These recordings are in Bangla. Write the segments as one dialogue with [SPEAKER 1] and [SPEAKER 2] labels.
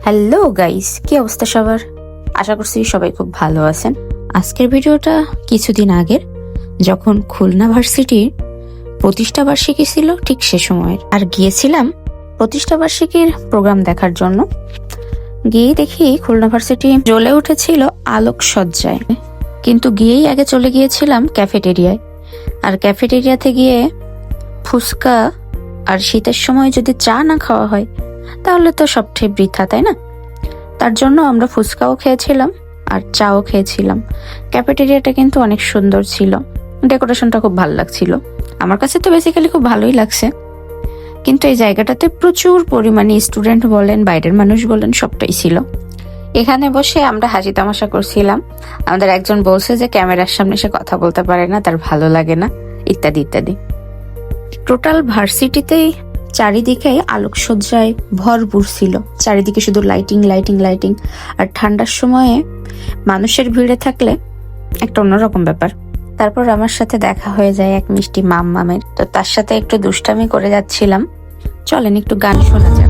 [SPEAKER 1] হ্যালো গাইস, কি অবস্থা সবার? আশা করছি সবাই খুব ভালো আছেন। আজকের ভিডিওটা কিছুদিন আগের, যখন খুলনা ভার্সিটির প্রতিষ্ঠা বার্ষিকী ছিল ঠিক সে সময়ের। আর গিয়েছিলাম প্রতিষ্ঠা বার্ষিকীর প্রোগ্রাম দেখার জন্য। গিয়ে দেখি খুলনা ভার্সিটি জ্বলে উঠেছিল আলোকসজ্জায়। কিন্তু গিয়েই আগে চলে গিয়েছিলাম ক্যাফেটেরিয়ায়। আর ক্যাফেটেরিয়াতে গিয়ে ফুচকা আর শীতের সময় যদি চা না খাওয়া হয় তাহলে তো সবটাই বৃথা, তাই না? তার জন্য আমরা ফুচকাও খেয়েছিলাম আর চাও খেয়েছিলাম। ক্যাফেটেরিয়াটা কিন্তু অনেক সুন্দর ছিল, ডেকোরেশনটা খুব ভালো লাগছিল। আমার কাছে তো বেসিক্যালি খুব ভালোই লাগছে, কিন্তু এই জায়গাটাতে প্রচুর পরিমাণে স্টুডেন্ট বলেন, বাইরের মানুষ বলেন, সবটাই ছিল। এখানে বসে আমরা হাসি তামাশা করছিলাম। আমাদের একজন বলছে যে ক্যামেরার সামনে সে কথা বলতে পারে না, তার ভালো লাগে না, ইত্যাদি ইত্যাদি। টোটাল ভার্সিটিতেই চারিদিকে আলোকসজ্জায় ভরপুর ছিল। চারিদিকে শুধু লাইটিং লাইটিং লাইটিং। আর ঠান্ডার সময়ে মানুষের ভিড়ে থাকলে একটা অন্যরকম ব্যাপার। তারপর আমার সাথে দেখা হয়ে যায় এক মিষ্টি মামের। তো তার সাথে একটু দুষ্টামি করে যাচ্ছিলাম। চলেন একটু গান শোনা যাক।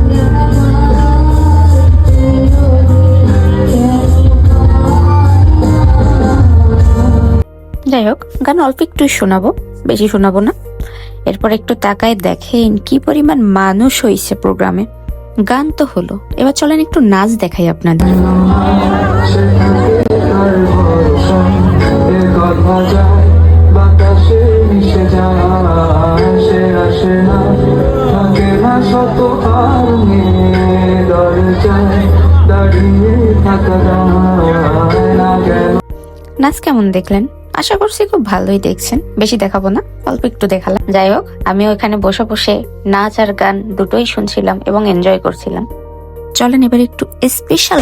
[SPEAKER 1] যাই হোক, গান অল্প একটু শোনাবো, বেশি শোনাবো না। এরপর একটু তাকায় দেখেন কি পরিমাণ মানুষ হয়েছে প্রোগ্রামে। গান তো হলো, এবার চলেন একটু নাচ দেখাই আপনাদের। নাচ কেমন দেখলেন? আশা করছি খুব ভালোই দেখছেন। বেশি দেখাবো না, অল্প একটু দেখালাম। যাই হোক, আমি ওখানে বসে বসে নাচ আর গান দুটোই শুনছিলাম এবং এনজয় করছিলাম। চলেন এবার একটু স্পেশাল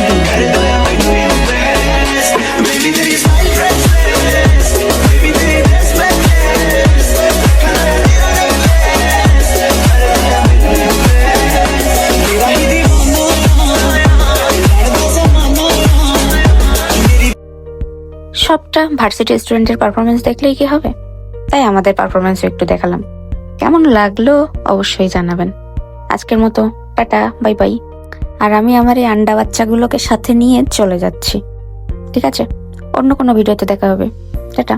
[SPEAKER 1] সবটা ভার্সিটি স্টুডেন্টের পারফরমেন্স দেখলেই কি হবে, তাই আমাদের পারফরমেন্স একটু দেখালাম। কেমন লাগলো অবশ্যই জানাবেন। আজকের মতো টাটা, বাই বাই। আর আমি আমার এই আন্ডা বাচ্চাগুলোকে সাথে নিয়ে চলে যাচ্ছি। ঠিক আছে, অন্য কোনো ভিডিওতে দেখা হবে। টাটা।